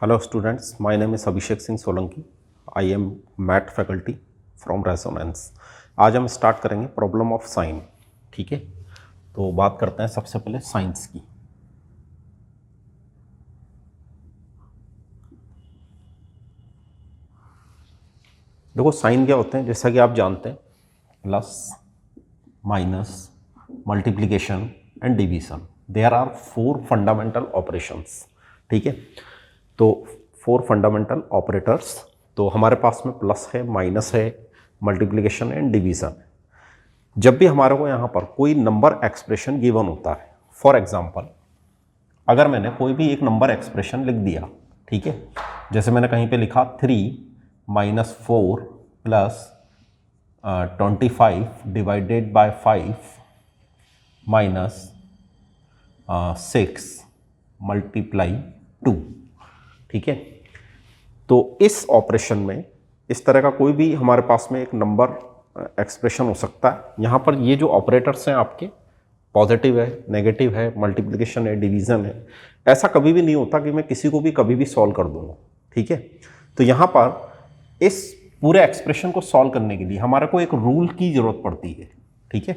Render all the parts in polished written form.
Hello students, my name is Abhishek Singh Solanki. I am math faculty from resonance. आज हम start करेंगे problem of sine. ठीक है, तो बात करते हैं सबसे पहले साइंस की। देखो साइन क्या होते हैं, जैसा कि आप जानते हैं, plus minus multiplication and division. There are 4 fundamental operations. ठीक है, तो 4 फंडामेंटल ऑपरेटर्स। तो हमारे पास में प्लस है, माइनस है, मल्टीप्लिकेशन एंड डिवीजन है। जब भी हमारे को यहाँ पर कोई नंबर एक्सप्रेशन गिवन होता है, फॉर एग्जांपल अगर मैंने कोई भी एक नंबर एक्सप्रेशन लिख दिया, ठीक है, जैसे मैंने कहीं पे लिखा 3 - 4 plus 25 divided by 5 minus 6 multiply 2। ठीक है, तो इस ऑपरेशन में इस तरह का कोई भी हमारे पास में एक नंबर एक्सप्रेशन हो सकता है। यहाँ पर ये जो ऑपरेटर्स हैं आपके, पॉजिटिव है, नेगेटिव है, मल्टीप्लिकेशन है, डिवीजन है, ऐसा कभी भी नहीं होता कि मैं किसी को भी कभी भी सॉल्व कर दूंगा। ठीक है, तो यहाँ पर इस पूरे एक्सप्रेशन को सॉल्व करने के लिए हमारे को एक रूल की जरूरत पड़ती है। ठीक है,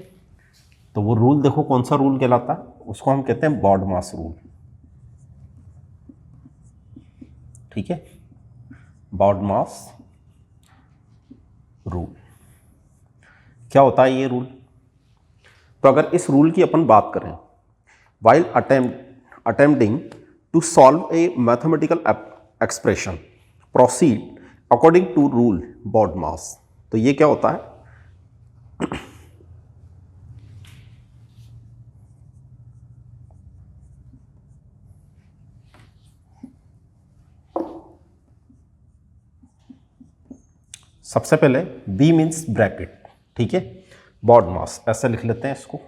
तो वो रूल देखो कौन सा रूल कहलाता है, उसको हम कहते हैं बॉडमास रूल। ठीक है, बॉडमास रूल क्या होता है ये रूल? तो अगर इस रूल की अपन बात करें, while attempting to solve a mathematical expression proceed according to rule BODMAS. तो ये क्या होता है? सबसे पहले B मीन्स ब्रैकेट। ठीक है, बॉडमास ऐसे लिख लेते हैं इसको।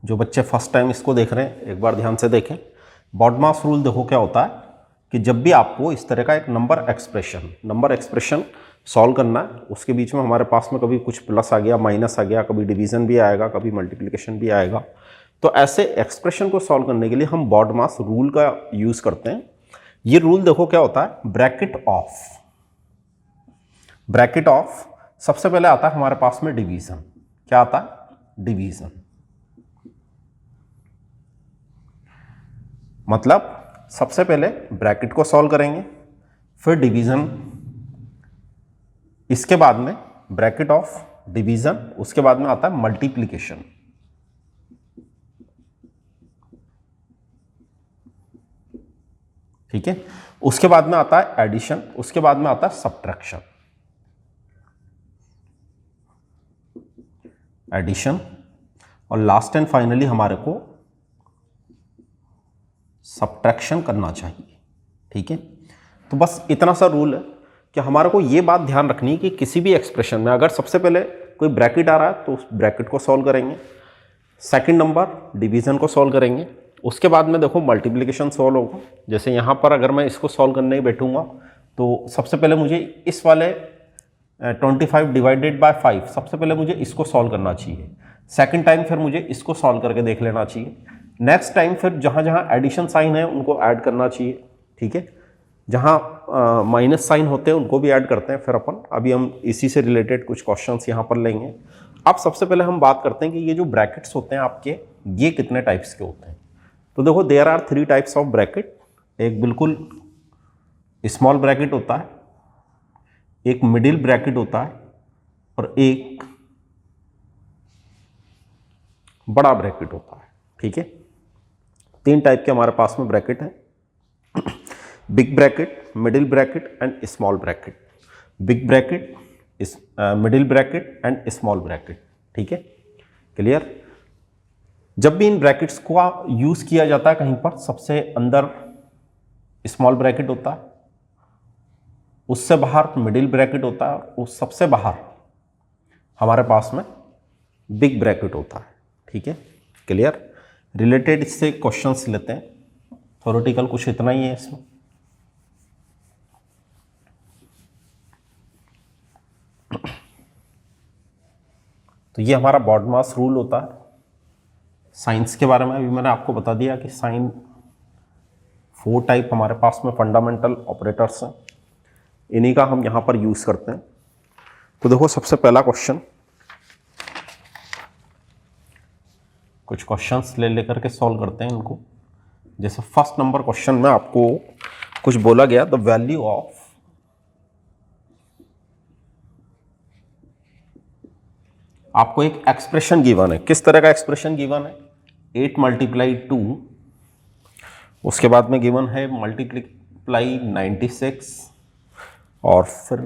जो बच्चे फर्स्ट टाइम इसको देख रहे हैं एक बार ध्यान से देखें। बॉडमास रूल देखो क्या होता है कि जब भी आपको इस तरह का एक नंबर एक्सप्रेशन सॉल्व करना है, उसके बीच में हमारे पास में कभी कुछ प्लस आ गया, माइनस आ गया, कभी डिवीजन भी आएगा, कभी मल्टीप्लिकेशन भी आएगा, तो ऐसे एक्सप्रेशन को सॉल्व करने के लिए हम बॉडमास रूल का यूज करते हैं। ये रूल देखो क्या होता है, ब्रैकेट ऑफ सबसे पहले आता है हमारे पास में डिवीजन। क्या आता है? डिवीजन। मतलब सबसे पहले ब्रैकेट को सॉल्व करेंगे, फिर डिवीजन, इसके बाद में ब्रैकेट ऑफ डिवीजन, उसके बाद में आता है मल्टीप्लिकेशन। ठीक है, उसके बाद में आता है एडिशन, उसके बाद में आता है सब्ट्रैक्शन। एडिशन और लास्ट एंड फाइनली हमारे को सब्ट्रैक्शन करना चाहिए। ठीक है, तो बस इतना सा रूल है कि हमारे को ये बात ध्यान रखनी है कि किसी भी एक्सप्रेशन में अगर सबसे पहले कोई ब्रैकेट आ रहा है तो उस ब्रैकेट को सॉल्व करेंगे, सेकंड नंबर डिवीजन को सॉल्व करेंगे, उसके बाद में देखो मल्टीप्लिकेशन सॉल्व होगा। जैसे यहाँ पर अगर मैं इसको सॉल्व करने बैठूंगा तो सबसे पहले मुझे इस वाले 25 डिवाइडेड बाय 5, सबसे पहले मुझे इसको सॉल्व करना चाहिए। सेकंड टाइम फिर मुझे इसको सॉल्व करके देख लेना चाहिए। नेक्स्ट टाइम फिर जहाँ जहाँ एडिशन साइन है उनको ऐड करना चाहिए। ठीक है, जहाँ माइनस साइन होते हैं उनको भी ऐड करते हैं फिर अपन। अभी हम इसी से रिलेटेड कुछ क्वेश्चंस यहाँ पर लेंगे। अब सबसे पहले हम बात करते हैं कि ये जो ब्रैकेट्स होते हैं आपके, ये कितने टाइप्स के होते हैं। तो देखो there are 3 types of bracket. एक बिल्कुल स्मॉल ब्रैकेट होता है, एक मिडिल ब्रैकेट होता है और एक बड़ा ब्रैकेट होता है। ठीक है, 3 टाइप के हमारे पास में ब्रैकेट है, big bracket, middle bracket and small bracket. Big bracket, middle bracket and small bracket. ठीक है, क्लियर? जब भी इन ब्रैकेट्स को यूज किया जाता है कहीं पर, सबसे अंदर स्मॉल ब्रैकेट होता है, उससे बाहर मिडिल ब्रैकेट होता है और उस सबसे बाहर हमारे पास में बिग ब्रैकेट होता है। ठीक है, क्लियर? रिलेटेड इससे क्वेश्चंस लेते हैं, थ्योरेटिकल कुछ इतना ही है इसमें। तो ये हमारा बॉडमास रूल होता है। साइंस के बारे में अभी मैंने आपको बता दिया कि साइन 4 टाइप हमारे पास में फंडामेंटल ऑपरेटर्स हैं, इन्हीं का हम यहाँ पर यूज़ करते हैं। तो देखो सबसे पहला क्वेश्चन, कुछ क्वेश्चंस ले लेकर के सॉल्व करते हैं इनको। जैसे फर्स्ट नंबर क्वेश्चन में आपको कुछ बोला गया, द वैल्यू ऑफ आपको एक एक्सप्रेशन गिवन है। किस तरह का एक्सप्रेशन गिवन है? 8 मल्टीप्लाई 2, उसके बाद में गिवन है मल्टीप्लाई 96 और फिर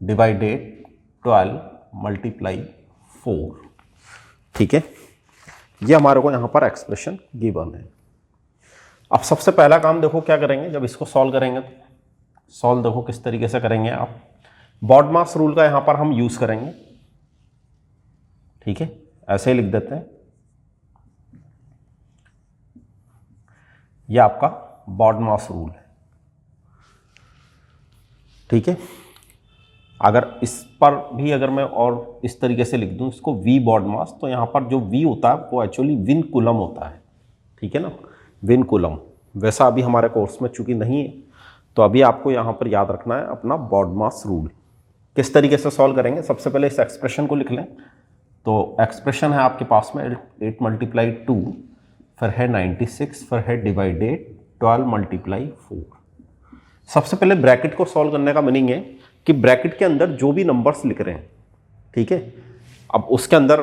डिवाइडेड 12 मल्टीप्लाई 4। ठीक है, ये हमारे को यहाँ पर एक्सप्रेशन गिवन है। अब सबसे पहला काम देखो क्या करेंगे, जब इसको सॉल्व करेंगे तो सॉल्व देखो किस तरीके से करेंगे आप। बॉडमास रूल का यहाँ पर हम यूज़ करेंगे। ठीक है, ऐसे ही लिख देते हैं, यह आपका बॉडमास रूल है। ठीक है, अगर इस पर भी अगर मैं और इस तरीके से लिख दूं इसको वी बॉडमास, तो यहाँ पर जो वी होता है वो एक्चुअली विन कूलम होता है। ठीक है ना, विन कूलम। वैसा अभी हमारे कोर्स में चूंकि नहीं है, तो अभी आपको यहाँ पर याद रखना है अपना बॉडमास रूल। किस तरीके से सॉल्व करेंगे, सबसे पहले इस एक्सप्रेशन को लिख लें। तो एक्सप्रेशन है आपके पास में 8 मल्टीप्लाई 2, फिर है 96, फिर है डिवाइडेड 12 मल्टीप्लाई 4। सबसे पहले ब्रैकेट को सॉल्व करने का मीनिंग है कि ब्रैकेट के अंदर जो भी नंबर्स लिख रहे हैं, ठीक है, अब उसके अंदर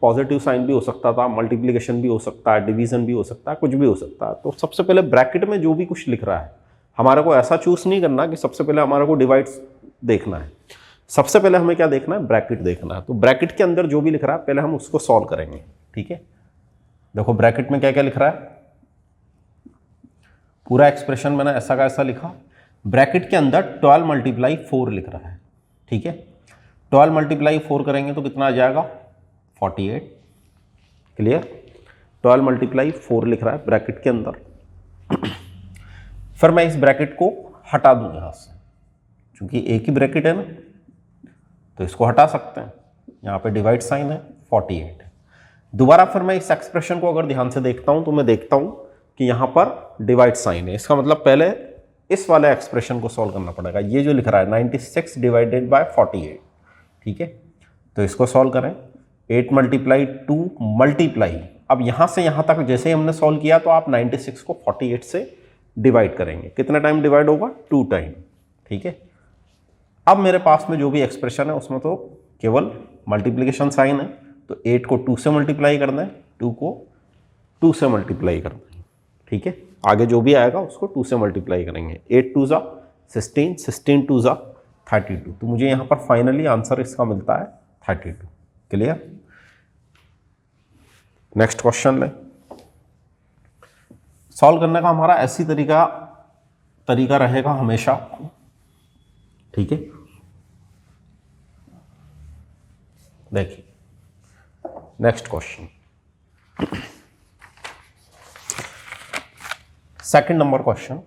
पॉजिटिव साइन भी हो सकता था, मल्टीप्लिकेशन भी हो सकता है, डिवीजन भी हो सकता है, कुछ भी हो सकता है। तो सबसे पहले ब्रैकेट में जो भी कुछ लिख रहा है, हमारे को ऐसा चूज नहीं करना कि सबसे पहले हमारे को डिवाइड्स देखना है। सबसे पहले हमें क्या देखना है, ब्रैकेट देखना है। तो ब्रैकेट के अंदर जो भी लिख रहा है पहले हम उसको सॉल्व करेंगे। ठीक है, देखो ब्रैकेट में क्या क्या लिख रहा है, पूरा एक्सप्रेशन मैंने ऐसा का ऐसा लिखा। ब्रैकेट के अंदर 12 मल्टीप्लाई 4 लिख रहा है। ठीक है, 12 मल्टीप्लाई 4 करेंगे तो कितना आ जाएगा, 48। क्लियर, 12 मल्टीप्लाई 4 लिख रहा है ब्रैकेट के अंदर। फिर मैं इस ब्रैकेट को हटा दूं यहां से, क्योंकि एक ही ब्रैकेट है ना, तो इसको हटा सकते हैं। यहाँ पे डिवाइड साइन है, 48। दोबारा फिर मैं इस एक्सप्रेशन को अगर ध्यान से देखता हूं तो मैं देखता हूं कि यहाँ पर डिवाइड साइन है। इसका मतलब पहले इस वाले एक्सप्रेशन को सॉल्व करना पड़ेगा। ये जो लिख रहा है 96 डिवाइडेड बाय 48। ठीक है, तो इसको सॉल्व करें। 8 मल्टीप्लाई 2 मल्टीप्लाई, अब यहाँ से यहाँ तक जैसे ही हमने सॉल्व किया तो आप 96 को 48 से डिवाइड करेंगे। कितना टाइम डिवाइड होगा, 2 टाइम। ठीक है, अब मेरे पास में जो भी एक्सप्रेशन है उसमें तो केवल मल्टीप्लिकेशन साइन है, तो 8 को 2 से मल्टीप्लाई करना है, 2 को 2 से मल्टीप्लाई करना है। ठीक है, आगे जो भी आएगा उसको 2 से मल्टीप्लाई करेंगे। 8 2 जा 16, 16 2 जा 32। तो मुझे यहाँ पर फाइनली आंसर इसका मिलता है 32। क्लियर, नेक्स्ट क्वेश्चन लें। सॉल्व करने का हमारा ऐसी तरीका रहेगा हमेशा। ठीक है, देखिए next question, second number question.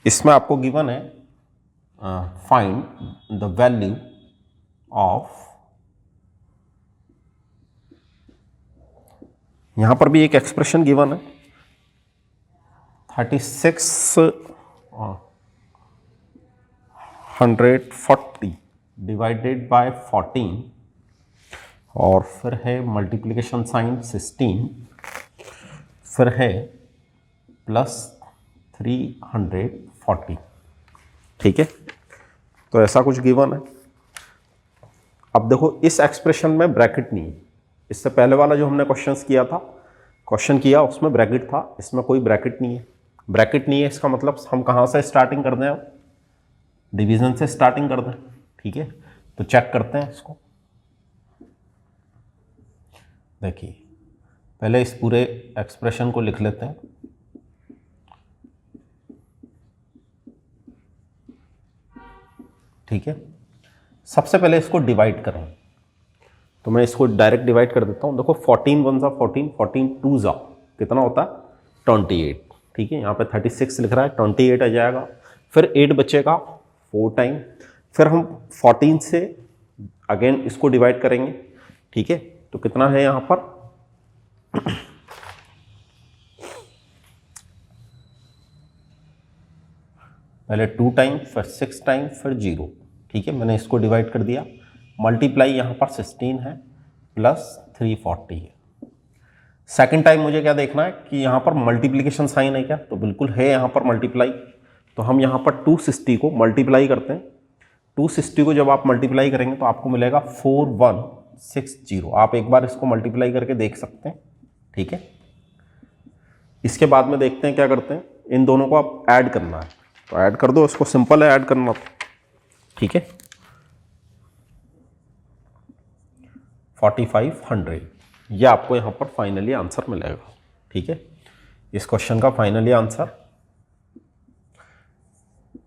इसमें आपको गिवन है फाइंड द वैल्यू ऑफ, यहां पर भी एक एक्सप्रेशन गिवन है 3640 डिवाइडेड बाय 14, और फिर है मल्टीप्लिकेशन साइन 16, फिर है प्लस 340। ठीक है, तो ऐसा कुछ गिवन है। अब देखो इस एक्सप्रेशन में ब्रैकेट नहीं है। इससे पहले वाला जो हमने क्वेश्चन किया उसमें ब्रैकेट था, इसमें कोई ब्रैकेट नहीं है। ब्रैकेट नहीं है इसका मतलब हम कहाँ से स्टार्टिंग कर दें, डिवीजन से स्टार्टिंग कर दें। ठीक है, तो चेक करते हैं इसको। देखिए पहले इस पूरे एक्सप्रेशन को लिख लेते हैं। ठीक है, सबसे पहले इसको डिवाइड करें, तो मैं इसको डायरेक्ट डिवाइड कर देता हूं। देखो 14 1 जा 14, 14 2 जा कितना होता है, 28। ठीक है, यहाँ पे 36 लिख रहा है, 28 आ जाएगा। फिर 8 बचेगा 4 टाइम, फिर हम 14 से अगेन इसको डिवाइड करेंगे, ठीक है। तो कितना है यहाँ पर, पहले 2 टाइम, फिर 6 टाइम, फिर 0, ठीक है। मैंने इसको डिवाइड कर दिया, मल्टीप्लाई यहाँ पर 16 है प्लस 340 है। सेकंड टाइम मुझे क्या देखना है कि यहाँ पर मल्टीप्लिकेशन साइन है क्या, तो बिल्कुल है यहाँ पर मल्टीप्लाई। तो हम यहाँ पर 260 को मल्टीप्लाई करते हैं। 260 को जब आप मल्टीप्लाई करेंगे तो आपको मिलेगा 4160। आप एक बार इसको मल्टीप्लाई करके देख सकते हैं, ठीक है। इसके बाद में देखते हैं क्या करते हैं, इन दोनों को आप ऐड करना है, तो ऐड कर दो, इसको सिंपल है ऐड करना, ठीक है। 4500 ये आपको यहाँ पर फाइनली आंसर मिलेगा, ठीक है। इस क्वेश्चन का finally answer.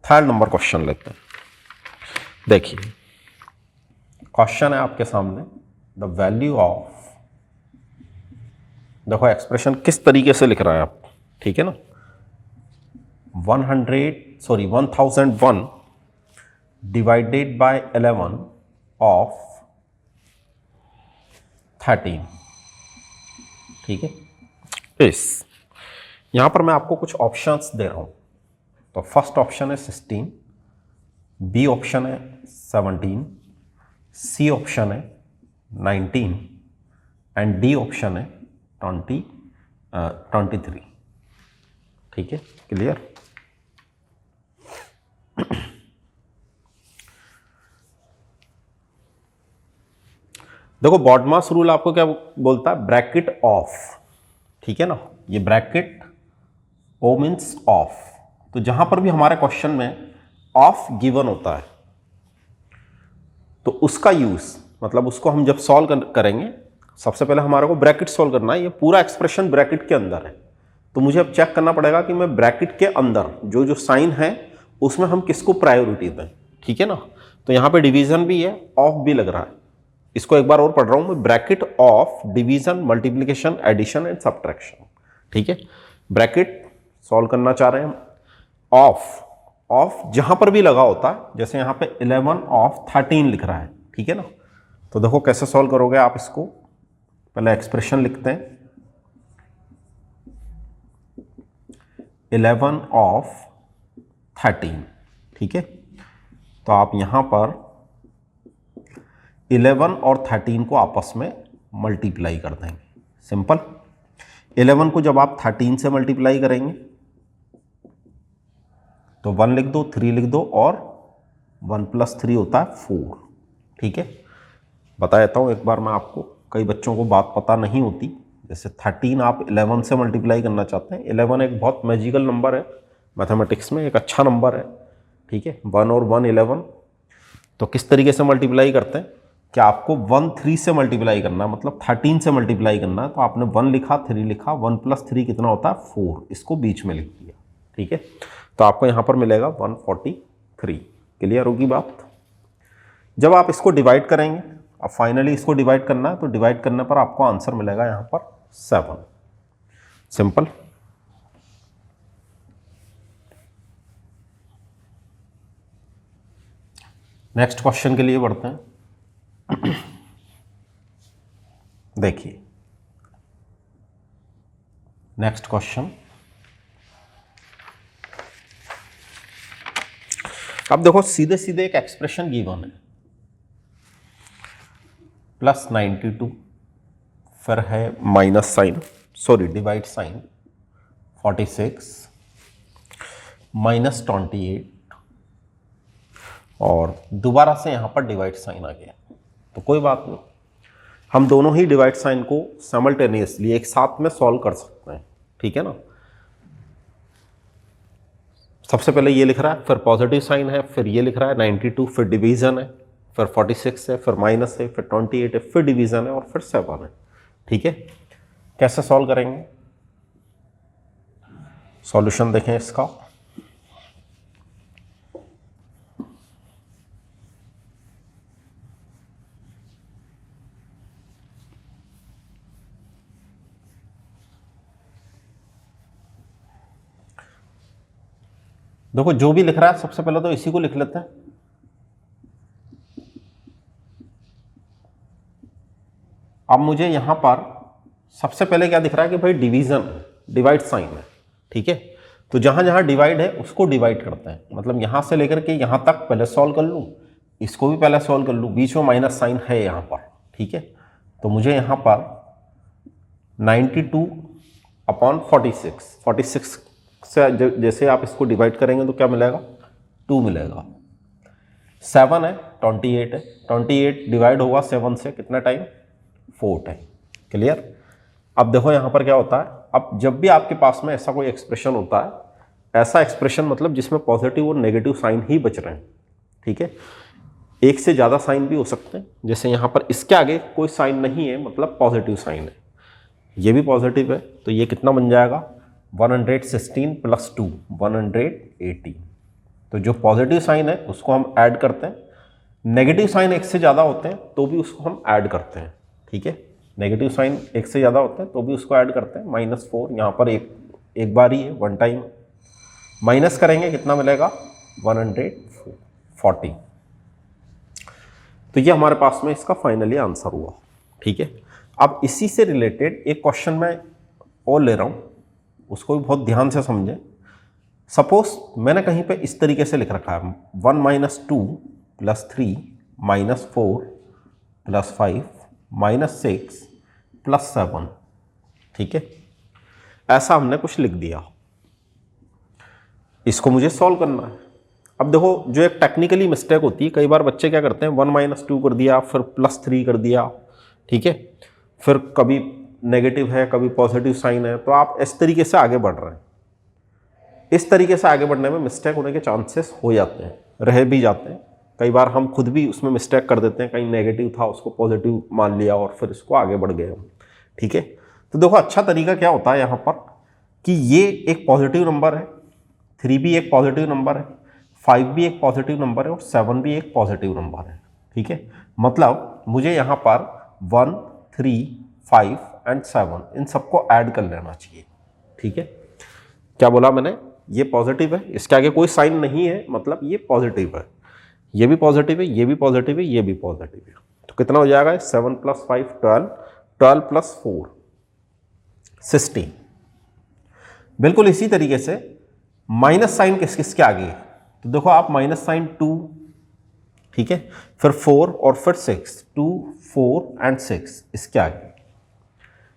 Third number question लेते हैं। देखिए क्वेश्चन है आपके सामने, द वैल्यू ऑफ, देखो एक्सप्रेशन किस तरीके से लिख रहा है आप, ठीक है ना। 1001 डिवाइडेड बाय 11 ऑफ 13, ठीक है। इस यहां पर मैं आपको कुछ ऑप्शंस दे रहा हूं। तो फर्स्ट ऑप्शन है 16, बी ऑप्शन है 17, सी ऑप्शन है 19 एंड डी ऑप्शन है 23, ठीक है। क्लियर। देखो बॉडमास रूल आपको क्या बोलता है, ब्रैकेट ऑफ, ठीक है ना। ये ब्रैकेट ओ मीन्स ऑफ, तो जहां पर भी हमारे क्वेश्चन में ऑफ गिवन होता है तो उसका यूज, मतलब उसको हम जब सॉल्व करेंगे, सबसे पहले हमारे को ब्रैकेट सॉल्व करना है। ये पूरा एक्सप्रेशन ब्रैकेट के अंदर है, तो मुझे अब चेक करना पड़ेगा कि मैं ब्रैकेट के अंदर जो जो साइन है उसमें हम किसको प्रायोरिटी दें, ठीक है ना। तो यहां पे डिवीजन भी है, ऑफ भी लग रहा है। इसको एक बार और पढ़ रहा हूं मैं, bracket of division, multiplication, addition and subtraction, ठीक है। ब्रैकेट सॉल्व करना चाह रहे हैं हम, ऑफ जहां पर भी लगा होता है, जैसे यहां पे 11 ऑफ 13 लिख रहा है, ठीक है ना। तो देखो कैसे सॉल्व करोगे आप इसको, पहले एक्सप्रेशन लिखते हैं, 11 ऑफ 13, ठीक है। तो आप यहां पर 11 और 13 को आपस में मल्टीप्लाई कर देंगे, सिंपल। 11 को जब आप 13 से मल्टीप्लाई करेंगे तो 1 लिख दो, 3 लिख दो, और 1 + 3 होता है 4, ठीक है। बता देता हूँ एक बार मैं आपको, कई बच्चों को बात पता नहीं होती। जैसे 13 आप 11 से मल्टीप्लाई करना चाहते हैं, 11 एक बहुत मैजिकल नंबर है मैथमेटिक्स में, एक अच्छा नंबर है, ठीक है। 1 और 1 11, तो किस तरीके से मल्टीप्लाई करते हैं कि आपको 1 3 से मल्टीप्लाई करना, मतलब 13 से मल्टीप्लाई करना है। तो आपने 1 लिखा, 3 लिखा, 1 + 3 कितना होता है 4, इसको बीच में लिख दिया, ठीक है। तो आपको यहाँ पर मिलेगा 143। क्लियर होगी बात। जब आप इसको डिवाइड करेंगे, अब फाइनली इसको डिवाइड करना है, तो डिवाइड करने पर आपको आंसर मिलेगा यहाँ पर 7, सिंपल। नेक्स्ट क्वेश्चन के लिए बढ़ते हैं। देखिए नेक्स्ट क्वेश्चन, अब देखो सीधे सीधे एक एक्सप्रेशन गिवन है, +92, फिर है minus sign, sorry divide sign 46, -28, और दोबारा से यहां पर डिवाइड साइन आ गया। तो कोई बात नहीं, हम दोनों ही डिवाइड साइन को साइमल्टेनियसली एक साथ में सॉल्व कर सकते हैं, ठीक है ना। सबसे पहले ये लिख रहा है, फिर पॉजिटिव साइन है, फिर ये लिख रहा है 92, फिर डिवीजन है, फिर 46 है, फिर माइनस है, फिर 28 है, फिर डिवीजन है, और फिर 7 है, ठीक है। कैसे सॉल्व करेंगे, सॉल्यूशन देखें इसका। देखो जो भी लिख रहा है सबसे पहले तो इसी को लिख लेते हैं, अब मुझे यहाँ पर सबसे पहले क्या दिख रहा है कि भाई डिवीजन, डिवाइड साइन है, ठीक है। तो जहाँ जहाँ डिवाइड है उसको डिवाइड करते हैं, मतलब यहाँ से लेकर के यहाँ तक पहले सॉल्व कर लूँ, इसको भी पहले सॉल्व कर लूँ, बीच में माइनस साइन है यहाँ पर, ठीक है। तो मुझे यहाँ पर 92/46, 46 से जैसे आप इसको डिवाइड करेंगे तो क्या मिलेगा, 2 मिलेगा। 7 है, 28 है, 28 डिवाइड होगा 7 से कितना टाइम, 4 टाइम। क्लियर। अब देखो यहाँ पर क्या होता है, अब जब भी आपके पास में ऐसा कोई एक्सप्रेशन होता है, ऐसा एक्सप्रेशन मतलब जिसमें पॉजिटिव और नेगेटिव साइन ही बच रहे हैं, ठीक है। एक से ज़्यादा साइन भी हो सकते हैं, जैसे यहाँ पर इसके आगे कोई साइन नहीं है, मतलब पॉजिटिव साइन है, ये भी पॉजिटिव है, तो ये कितना बन जाएगा, 116 + 2 118। तो जो पॉजिटिव साइन है उसको हम ऐड करते हैं, नेगेटिव साइन एक से ज़्यादा होते हैं तो भी उसको हम ऐड करते हैं, ठीक है। नेगेटिव साइन एक से ज़्यादा होते हैं तो भी उसको ऐड करते हैं। -4 यहाँ पर एक बार ही है, 1 टाइम, माइनस करेंगे कितना मिलेगा, 140। तो ये हमारे पास में इसका फाइनली आंसर हुआ, ठीक है। अब इसी से रिलेटेड एक क्वेश्चन मैं और ले रहा हूँ, उसको भी बहुत ध्यान से समझें। सपोज मैंने कहीं पे इस तरीके से लिख रखा है 1 - 2 + 3 - 4 + 5 - 6 + 7, ठीक है। ऐसा हमने कुछ लिख दिया, इसको मुझे सॉल्व करना है। अब देखो जो एक टेक्निकली मिस्टेक होती है, कई बार बच्चे क्या करते हैं 1 - 2 कर दिया, फिर +3 कर दिया, ठीक है, फिर कभी नेगेटिव है कभी पॉजिटिव साइन है, तो आप इस तरीके से आगे बढ़ रहे हैं। इस तरीके से आगे बढ़ने में मिस्टेक होने के चांसेस हो जाते हैं, रह भी जाते हैं। कई बार हम खुद भी उसमें मिस्टेक कर देते हैं, कहीं नेगेटिव था उसको पॉजिटिव मान लिया और फिर इसको आगे बढ़ गए हम, ठीक है। तो देखो अच्छा तरीका क्या होता है यहाँ पर कि ये एक पॉजिटिव नंबर है, 3 भी एक पॉजिटिव नंबर है, 5 भी एक पॉजिटिव नंबर है और 7 भी एक पॉजिटिव नंबर है, ठीक है। मतलब मुझे यहाँ पर 1, 3, 5 और 7 इन सबको ऐड कर लेना चाहिए, ठीक है। क्या बोला मैंने, ये पॉजिटिव है, इसके आगे कोई साइन नहीं है, मतलब ये पॉजिटिव है, ये भी पॉजिटिव है, ये भी पॉजिटिव है, ये भी पॉजिटिव है। तो कितना हो जाएगा, 7 + 5 12, 12 + 4 16। बिल्कुल इसी तरीके से माइनस साइन किस किसके आगे है, तो देखो आप -2, ठीक है, फिर 4 और फिर 6, 2, 4 और 6 इसके आगे,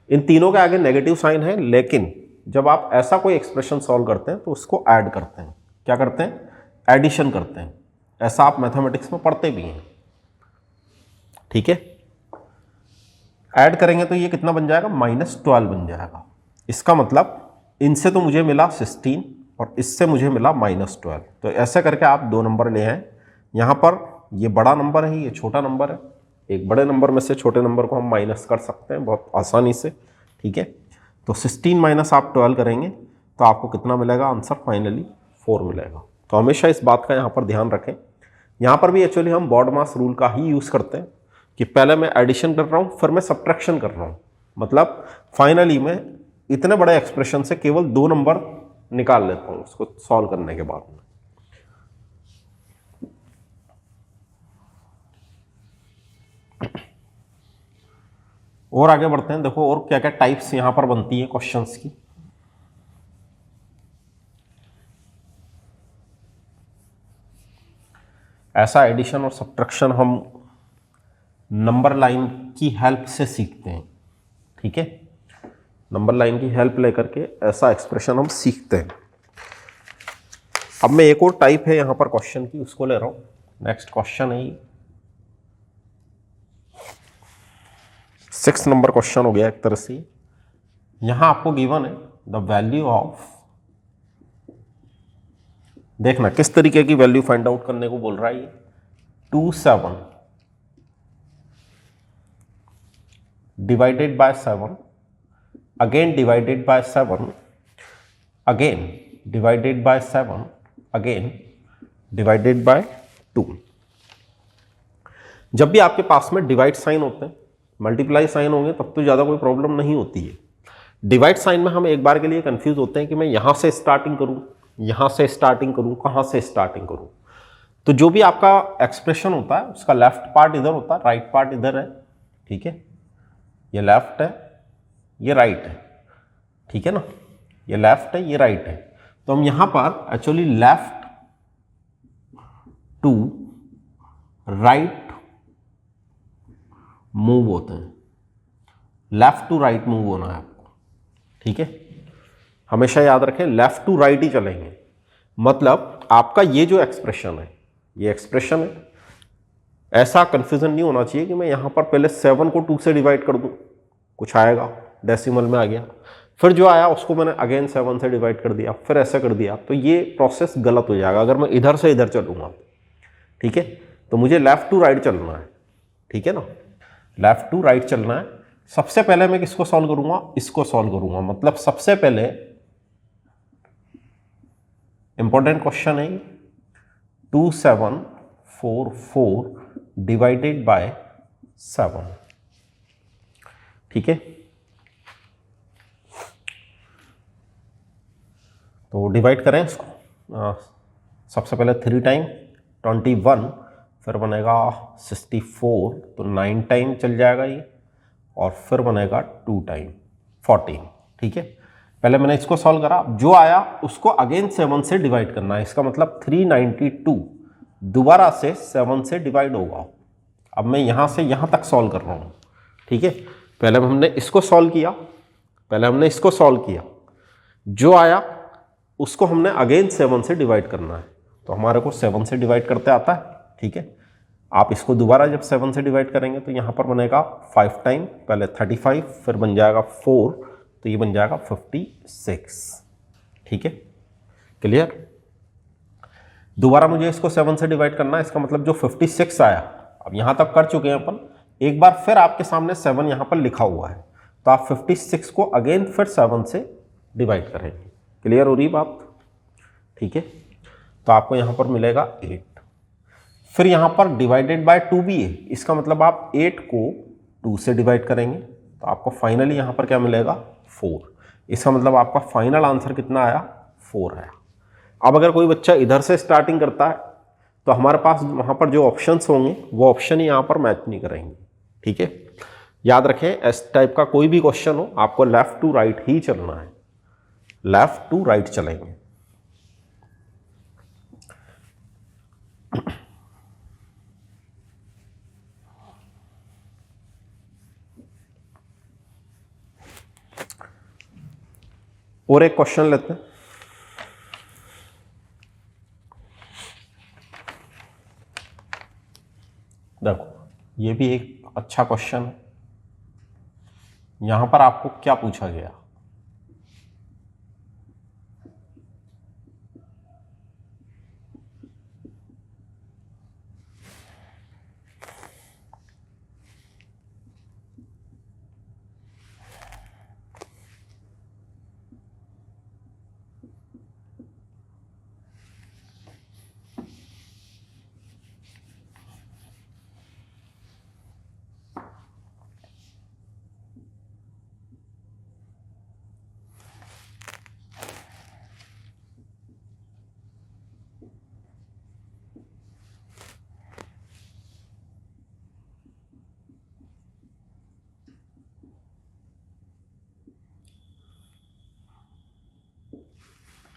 इन तीनों के आगे नेगेटिव साइन है। लेकिन जब आप ऐसा कोई एक्सप्रेशन सॉल्व करते हैं तो उसको ऐड करते हैं, क्या करते हैं, एडिशन करते हैं। ऐसा आप मैथमेटिक्स में पढ़ते भी हैं, ठीक है। ऐड करेंगे तो ये कितना बन जाएगा, -12 बन जाएगा। इसका मतलब इनसे तो मुझे मिला 16 और इससे मुझे मिला -12। तो ऐसे करके आप 2 नंबर ले आए। यहाँ पर ये बड़ा नंबर है, ये छोटा नंबर है, एक बड़े नंबर में से छोटे नंबर को हम माइनस कर सकते हैं बहुत आसानी से, ठीक है। तो 16 - आप 12 करेंगे तो आपको कितना मिलेगा, आंसर फाइनली 4 मिलेगा। तो हमेशा इस बात का यहाँ पर ध्यान रखें। यहाँ पर भी एक्चुअली हम बॉड मास रूल का ही यूज़ करते हैं कि पहले मैं एडिशन कर रहा हूँ फिर मैं सब्ट्रैक्शन कर रहा हूँ, मतलब फाइनली मैं इतने बड़े एक्सप्रेशन से केवल 2 नंबर निकाल लेता हूँ उसको सॉल्व करने के बाद में। और आगे बढ़ते हैं, देखो और क्या क्या टाइप्स यहां पर बनती है क्वेश्चंस की। ऐसा एडिशन और सब्ट्रैक्शन हम नंबर लाइन की हेल्प से सीखते हैं, ठीक है। नंबर लाइन की हेल्प लेकर के ऐसा एक्सप्रेशन हम सीखते हैं। अब मैं एक और टाइप है यहां पर क्वेश्चन की, उसको ले रहा हूं। नेक्स्ट क्वेश्चन है 6 नंबर क्वेश्चन हो गया एक तरह से। यहां आपको गिवन है द वैल्यू ऑफ, देखना किस तरीके की वैल्यू फाइंड आउट करने को बोल रहा है ये। 27 divided by 7, again divided by 7, again divided by 7, again divided by 2। जब भी आपके पास में डिवाइड साइन होते हैं, मल्टीप्लाई साइन होंगे तब तो ज़्यादा कोई प्रॉब्लम नहीं होती है। डिवाइड साइन में हम एक बार के लिए कंफ्यूज होते हैं कि मैं यहाँ से स्टार्टिंग करूँ, यहाँ से स्टार्टिंग करूँ, कहाँ से स्टार्टिंग करूँ। तो जो भी आपका एक्सप्रेशन होता है उसका लेफ्ट पार्ट इधर होता है, राइट पार्ट इधर है, ठीक है। ये लेफ्ट है, ये राइट है, ठीक है ना, ये लेफ्ट है, ये राइट है। तो हम यहां पर actually left to right move होते हैं, लेफ्ट टू राइट मूव होना है आपको, ठीक है। हमेशा याद रखें लेफ्ट टू राइट ही चलेंगे। मतलब आपका ये जो एक्सप्रेशन है, ये एक्सप्रेशन है, ऐसा कंफ्यूजन नहीं होना चाहिए कि मैं यहां पर पहले 7 को 2 से डिवाइड कर दूं, कुछ आएगा डेसिमल में आ गया, फिर जो आया उसको मैंने अगेन 7 से डिवाइड कर दिया, फिर ऐसा कर दिया, तो ये प्रोसेस गलत हो जाएगा अगर मैं इधर से इधर चलूंगा, ठीक है। तो मुझे लेफ्ट टू राइट चलना है, ठीक है ना, लेफ्ट टू राइट चलना है। सबसे पहले मैं किसको सॉल्व करूंगा, इसको सॉल्व करूंगा। मतलब सबसे पहले इंपॉर्टेंट क्वेश्चन है 2744 डिवाइडेड बाय 7, ठीक है। तो डिवाइड करें इसको, सबसे पहले 3 टाइम 21, फिर बनेगा 64, तो 9 टाइम चल जाएगा ये, और फिर बनेगा 2 टाइम 14, ठीक है। पहले मैंने इसको सॉल्व करा, जो आया उसको अगेन 7 से डिवाइड करना है, इसका मतलब 392 दोबारा से 7 से डिवाइड होगा। अब मैं यहां से यहां तक सॉल्व कर रहा हूं, ठीक है। पहले हमने इसको सॉल्व किया, जो आया उसको हमने अगेन 7 से डिवाइड करना है, तो हमारे को 7 से डिवाइड करते आता है, ठीक है। आप इसको दोबारा जब 7 से डिवाइड करेंगे तो यहाँ पर बनेगा 5 टाइम, पहले 35, फिर बन जाएगा 4, तो ये बन जाएगा 56, ठीक है, क्लियर। दोबारा मुझे इसको 7 से डिवाइड करना है, इसका मतलब जो 56 आया, अब यहाँ तक कर चुके हैं अपन, एक बार फिर आपके सामने 7 यहाँ पर लिखा हुआ है, तो आप 56 को अगेन फिर 7 से डिवाइड करेंगे। क्लियर हो रही बात, ठीक है। तो आपको यहाँ पर मिलेगा 8, फिर यहाँ पर डिवाइडेड बाय 2 भी है, इसका मतलब आप 8 को 2 से डिवाइड करेंगे, तो आपको फाइनली यहाँ पर क्या मिलेगा 4, इसका मतलब आपका फाइनल आंसर कितना आया 4 आया। अब अगर कोई बच्चा इधर से स्टार्टिंग करता है तो हमारे पास वहाँ पर जो ऑप्शंस होंगे वो ऑप्शन ही यहाँ पर मैच नहीं करेंगे, ठीक है। याद रखें इस टाइप का कोई भी क्वेश्चन हो आपको लेफ्ट टू राइट ही चलना है, लेफ्ट टू राइट चलेंगे। और एक क्वेश्चन लेते हैं, देखो ये भी एक अच्छा क्वेश्चन है। यहां पर आपको क्या पूछा गया,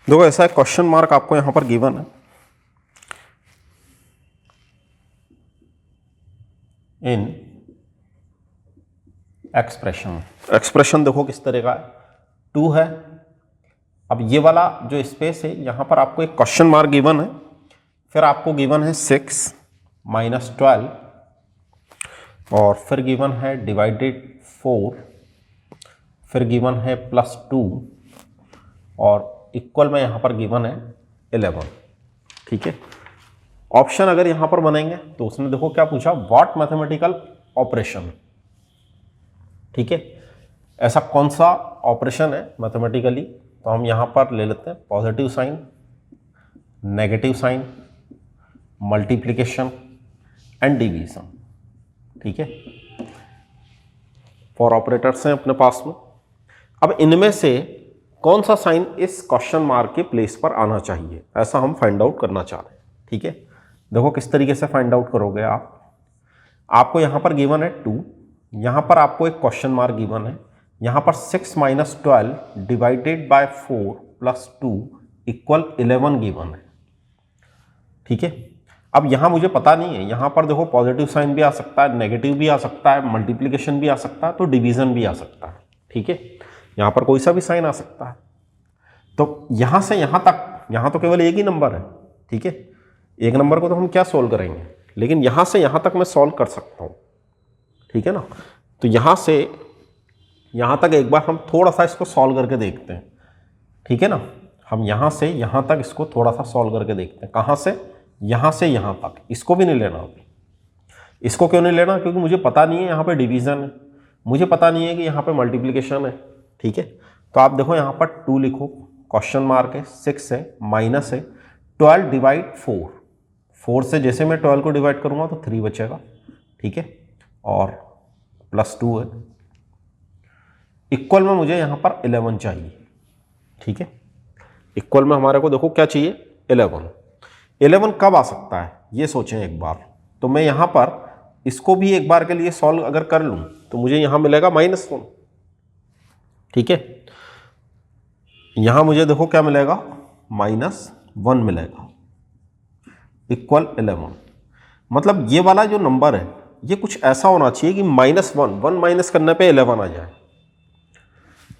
देखो ऐसा क्वेश्चन मार्क आपको यहां पर गिवन है, इन एक्सप्रेशन देखो किस तरह का है, 2 है। अब ये वाला जो स्पेस है यहां पर आपको एक क्वेश्चन मार्क गिवन है, फिर आपको गिवन है 6 - 12, और फिर गिवन है डिवाइडेड 4, फिर गिवन है +2, और इक्वल में यहां पर गिवन है 11, ठीक है। ऑप्शन अगर यहां पर बनेंगे तो उसने देखो क्या पूछा, व्हाट मैथमेटिकल ऑपरेशन, ठीक है। ऐसा कौन सा ऑपरेशन है मैथमेटिकली, तो हम यहां पर ले लेते हैं positive sign, negative sign, multiplication and division, ठीक है। 4 ऑपरेटर्स हैं अपने पास में। अब इनमें से कौन सा साइन इस क्वेश्चन मार्क के प्लेस पर आना चाहिए, ऐसा हम फाइंड आउट करना चाह रहे हैं, ठीक है। देखो किस तरीके से फाइंड आउट करोगे आप, आपको यहां पर गिवन है 2, यहाँ पर आपको एक क्वेश्चन मार्क गिवन है, यहाँ पर 6 minus 12 divided by 4 plus 2 equal 11 given है। ठीक है, अब यहाँ मुझे पता नहीं है, यहाँ पर देखो पॉजिटिव साइन भी आ सकता है, नेगेटिव भी आ सकता है, मल्टीप्लिकेशन भी आ सकता है, तो डिवीजन भी आ सकता है। ठीक है, यहाँ पर कोई सा भी साइन आ सकता है। तो यहाँ से यहाँ तक, यहाँ तो केवल एक ही नंबर है। ठीक है, एक नंबर को तो हम क्या सोल्व करेंगे, लेकिन यहाँ से यहाँ तक मैं सॉल्व कर सकता हूँ। ठीक है ना, तो यहाँ से यहाँ तक एक बार हम थोड़ा सा इसको सॉल्व करके देखते हैं। ठीक है ना, हम यहाँ से यहाँ तक इसको थोड़ा सा सॉल्व करके देखते हैं। कहाँ से, यहाँ से यहाँ तक। इसको भी नहीं लेना अभी। इसको क्यों नहीं लेना, क्योंकि मुझे पता नहीं है यहाँ पे डिवीजन है, मुझे पता नहीं है कि यहाँ पे मल्टीप्लिकेशन है। ठीक है, तो आप देखो यहाँ पर 2 लिखो, क्वेश्चन मार्क है, 6 है, माइनस है, 12 डिवाइड 4 से जैसे मैं 12 को डिवाइड करूँगा तो 3 बचेगा। ठीक है, और प्लस 2 है, इक्वल में मुझे यहाँ पर 11 चाहिए। ठीक है, इक्वल में हमारे को देखो क्या चाहिए, 11 कब आ सकता है ये सोचें एक बार। तो मैं यहाँ पर इसको भी एक बार के लिए सॉल्व अगर कर लूँ तो मुझे यहाँ मिलेगा -1। ठीक है, यहाँ मुझे देखो क्या मिलेगा, -1 मिलेगा, इक्वल 11। मतलब ये वाला जो नंबर है ये कुछ ऐसा होना चाहिए कि -1 माइनस करने पे 11 आ जाए।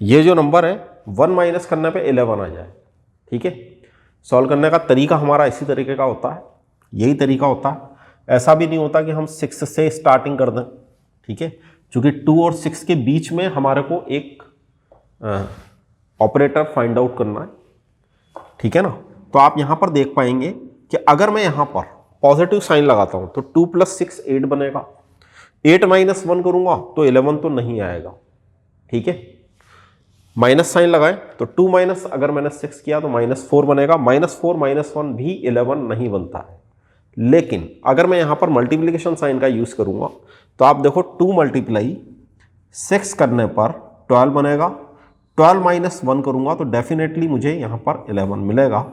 ये जो नंबर है 1 माइनस करने पे 11 आ जाए। ठीक है, सॉल्व करने का तरीका हमारा इसी तरीके का होता है, यही तरीका होता है। ऐसा भी नहीं होता कि हम 6 से स्टार्टिंग कर दें। ठीक है, क्योंकि 2 और 6 के बीच में हमारे को एक ऑपरेटर फाइंड आउट करना है। ठीक है ना, तो आप यहाँ पर देख पाएंगे कि अगर मैं यहाँ पर पॉजिटिव साइन लगाता हूँ तो 2 + 6 8 बनेगा, 8 - 1 करूँगा तो 11 तो नहीं आएगा। ठीक है, माइनस साइन लगाएं तो 2 माइनस, अगर मैंने 6 किया तो -4 बनेगा, -4 - 1 भी 11 नहीं बनता है। लेकिन अगर मैं यहाँ पर मल्टीप्लिकेशन साइन का यूज़ करूँगा तो आप देखो 2 × 6 करने पर 12 बनेगा, 12 - 1 करूँगा तो डेफिनेटली मुझे यहाँ पर 11 मिलेगा।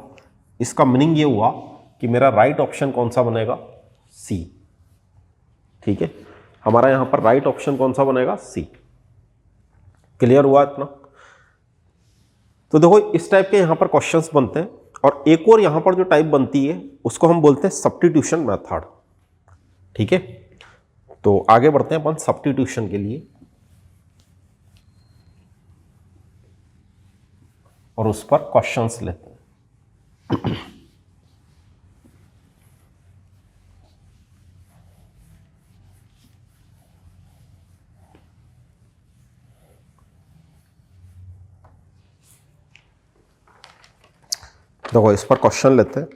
इसका मीनिंग ये हुआ कि मेरा राइट ऑप्शन कौन सा बनेगा, सी। ठीक है, हमारा यहाँ पर राइट ऑप्शन कौन सा बनेगा, सी। क्लियर हुआ इतना? तो देखो इस टाइप के यहाँ पर क्वेश्चंस बनते हैं, और एक और यहाँ पर जो टाइप बनती है उसको हम बोलते हैं सब्स्टिट्यूशन मेथड। ठीक है, तो आगे बढ़ते हैं अपन सब्स्टिट्यूशन के लिए, और उस पर क्वेश्चंस लेते हैं। देखो इस पर क्वेश्चन लेते हैं।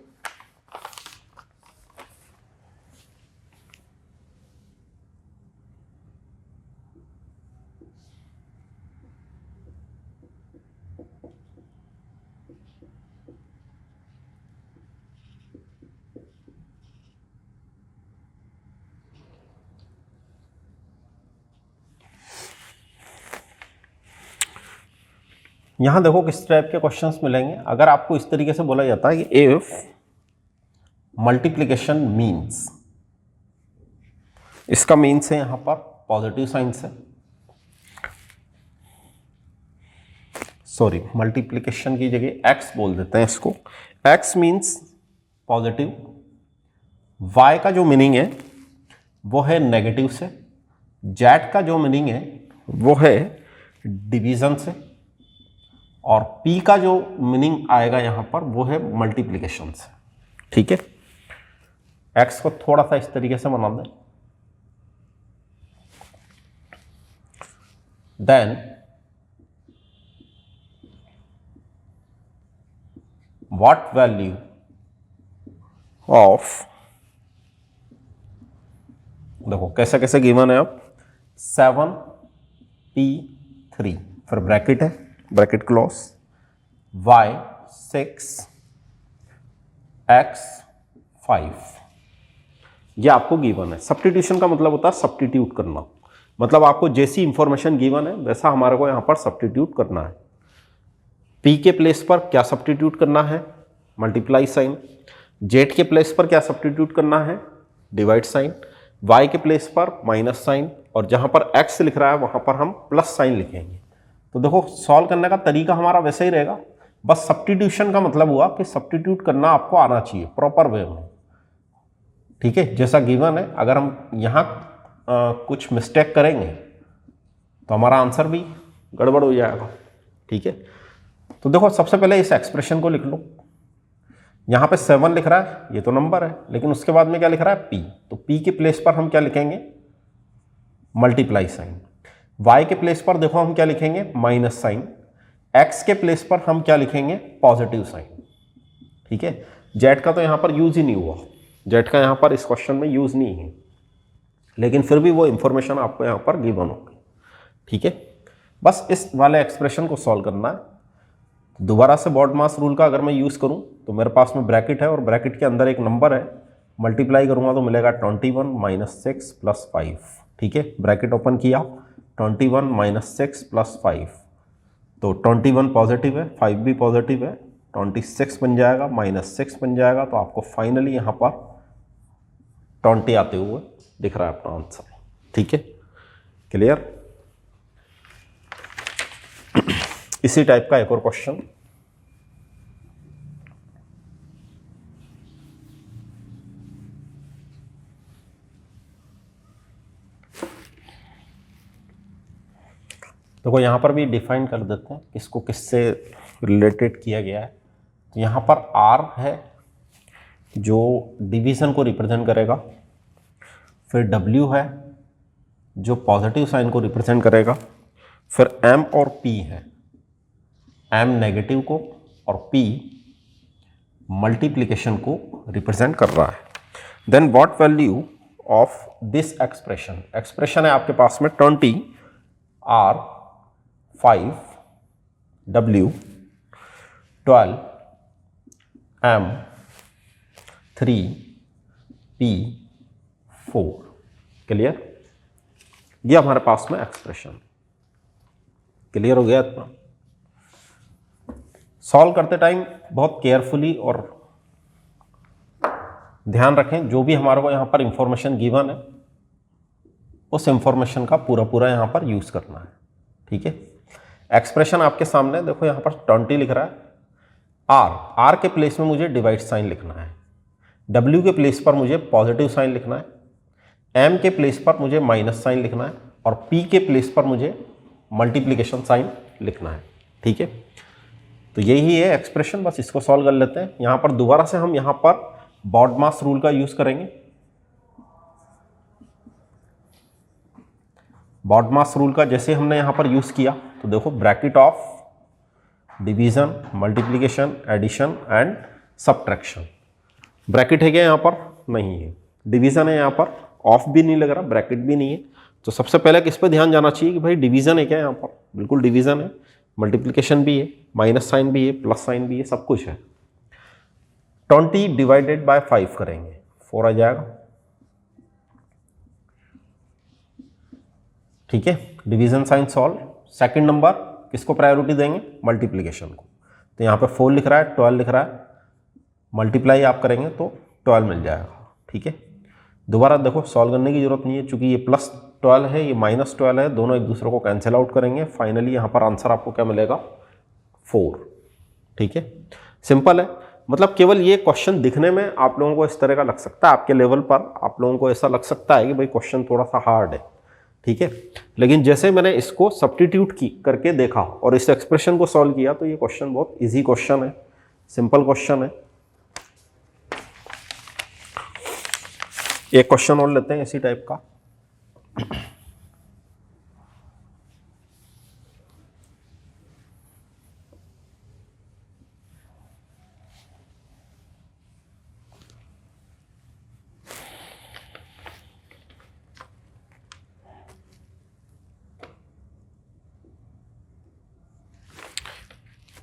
यहां देखो किस टाइप के क्वेश्चंस मिलेंगे। अगर आपको इस तरीके से बोला जाता है कि इफ मल्टीप्लिकेशन मीन्स, इसका मीन्स है यहां पर पॉजिटिव साइन से, सॉरी मल्टीप्लिकेशन की जगह x बोल देते हैं इसको। x मीन्स पॉजिटिव, y का जो मीनिंग है वो है नेगेटिव से, z का जो मीनिंग है वो है डिवीजन से, और p का जो मीनिंग आएगा यहां पर वो है मल्टीप्लिकेशन से। ठीक है, x को थोड़ा सा इस तरीके से बना दें। देन व्हाट वैल्यू ऑफ, देखो कैसे कैसे गिवन है अब, 7p3, फिर ब्रैकेट है, ब्रैकेट क्लोज, y 6 x 5, ये आपको गिवन है। सब्स्टिट्यूशन का मतलब होता है सब्स्टिट्यूट करना, मतलब आपको जैसी इंफॉर्मेशन गिवन है वैसा हमारे को यहां पर सब्स्टिट्यूट करना है। p के प्लेस पर क्या सब्स्टिट्यूट करना है, मल्टीप्लाई साइन। z के प्लेस पर क्या सब्स्टिट्यूट करना है, डिवाइड साइन। y के प्लेस पर माइनस साइन और जहां पर x लिख रहा है वहां पर हम प्लस साइन लिखेंगे। तो देखो सॉल्व करने का तरीका हमारा वैसे ही रहेगा, बस सब्स्टिट्यूशन का मतलब हुआ कि सब्स्टिट्यूट करना आपको आना चाहिए प्रॉपर वे में, ठीक है, जैसा गिवन है। अगर हम यहाँ कुछ मिस्टेक करेंगे तो हमारा आंसर भी गड़बड़ हो जाएगा, ठीक है। तो देखो सबसे पहले इस एक्सप्रेशन को लिख लो। यहाँ पे 7 लिख रहा है, ये तो नंबर है, लेकिन उसके बाद में क्या लिख रहा है p, तो p के प्लेस पर हम क्या लिखेंगे, मल्टीप्लाई साइन। y के प्लेस पर देखो हम क्या लिखेंगे, माइनस साइन। x के प्लेस पर हम क्या लिखेंगे, पॉजिटिव साइन, ठीक है। z का तो यहाँ पर यूज ही नहीं हुआ, z का यहाँ पर इस क्वेश्चन में यूज नहीं है, लेकिन फिर भी वो इंफॉर्मेशन आपको यहाँ पर गिवन होगी, ठीक है। बस इस वाले एक्सप्रेशन को सॉल्व करना है। दोबारा से बॉडमास रूल का अगर मैं यूज़ करूं तो मेरे पास में ब्रैकेट है और ब्रैकेट के अंदर एक नंबर है, मल्टीप्लाई करूंगा तो मिलेगा 21 माइनस 6 प्लस 5, ठीक है। ब्रैकेट ओपन किया, 21 माइनस 6 प्लस 5, तो 21 पॉजिटिव है, 5 भी पॉजिटिव है, 26 बन जाएगा, माइनस 6 बन जाएगा, तो आपको फाइनली यहाँ पर 20 आते हुए दिख रहा है अपना आंसर, ठीक है। क्लियर। इसी टाइप का एक और क्वेश्चन, देखो यहाँ पर भी डिफाइन कर देते हैं इसको किससे रिलेटेड किया गया है। तो यहाँ पर R है जो डिवीज़न को रिप्रेजेंट करेगा, फिर W है जो पॉजिटिव साइन को रिप्रेजेंट करेगा, फिर M और P है, M नेगेटिव को और P मल्टीप्लिकेशन को रिप्रेजेंट कर रहा है। Then what value of this expression, expression है आपके पास में 20 R 5 W 12 M 3 P 4, clear. ये हमारे पास में एक्सप्रेशन क्लियर हो गया इतना। सॉल्व करते टाइम बहुत केयरफुली और ध्यान रखें जो भी हमारे को यहाँ पर इंफॉर्मेशन गिवन है उस इंफॉर्मेशन का पूरा पूरा यहाँ पर यूज करना है, ठीक है। एक्सप्रेशन आपके सामने देखो, यहाँ पर 20 लिख रहा है, R के प्लेस में मुझे डिवाइड साइन लिखना है, W के प्लेस पर मुझे पॉजिटिव साइन लिखना है, M के प्लेस पर मुझे माइनस साइन लिखना है और P के प्लेस पर मुझे मल्टीप्लिकेशन साइन लिखना है, ठीक है। तो यही है एक्सप्रेशन, बस इसको सॉल्व कर लेते हैं। यहाँ पर दोबारा से हम यहाँ पर बॉडमास रूल का यूज करेंगे। बॉडमास रूल का जैसे हमने यहाँ पर यूज किया तो देखो bracket of division, multiplication, addition and subtraction, bracket है क्या यहाँ पर, नहीं है। डिवीजन है यहाँ पर, ऑफ भी नहीं लग रहा, ब्रैकेट भी नहीं है। तो सबसे पहले किस पे ध्यान जाना चाहिए कि भाई डिवीजन है क्या यहाँ पर, बिल्कुल डिवीजन है, मल्टीप्लिकेशन भी है, माइनस साइन भी है, प्लस साइन भी है, सब कुछ है। 20 डिवाइडेड बाय 5 करेंगे, 4 आ जाएगा, ठीक है। Division sign solve. Second number किसको प्रायोरिटी देंगे, मल्टीप्लिकेशन को। तो यहाँ पे 4 लिख रहा है, 12 लिख रहा है, मल्टीप्लाई आप करेंगे तो 12 मिल जाएगा, ठीक है। दोबारा देखो सॉल्व करने की जरूरत नहीं है, चूंकि ये प्लस 12 है, ये माइनस 12 है, दोनों एक दूसरे को कैंसिल आउट करेंगे। फाइनली यहाँ पर आंसर आपको क्या मिलेगा, 4, ठीक है। सिंपल है, मतलब केवल ये क्वेश्चन दिखने में आप लोगों को इस तरह का लग सकता है, आपके लेवल पर आप लोगों को ऐसा लग सकता है कि भाई क्वेश्चन थोड़ा सा हार्ड है, ठीक है। लेकिन जैसे मैंने इसको सब्स्टिट्यूट की करके देखा और इस एक्सप्रेशन को सॉल्व किया तो ये क्वेश्चन बहुत इजी क्वेश्चन है, सिंपल क्वेश्चन है। एक क्वेश्चन और लेते हैं इसी टाइप का।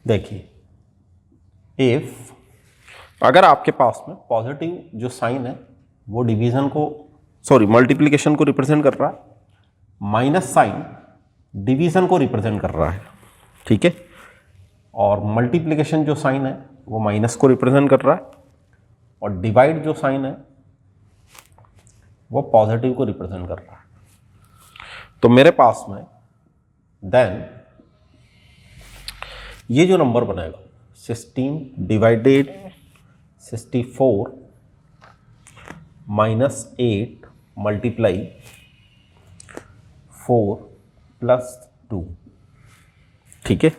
देखिए, इफ अगर आपके पास में पॉजिटिव जो साइन है वो डिवीजन को, सॉरी मल्टीप्लिकेशन को रिप्रेजेंट कर रहा है, माइनस साइन डिवीजन को रिप्रेजेंट कर रहा है, ठीक है, और मल्टीप्लिकेशन जो साइन है वो माइनस को रिप्रेजेंट कर रहा है, और डिवाइड जो साइन है वो पॉजिटिव को रिप्रेजेंट कर रहा है। तो मेरे पास में देन ये जो नंबर बनेगा 16 डिवाइडेड 64 माइनस 8 मल्टीप्लाई 4 प्लस 2, ठीक है।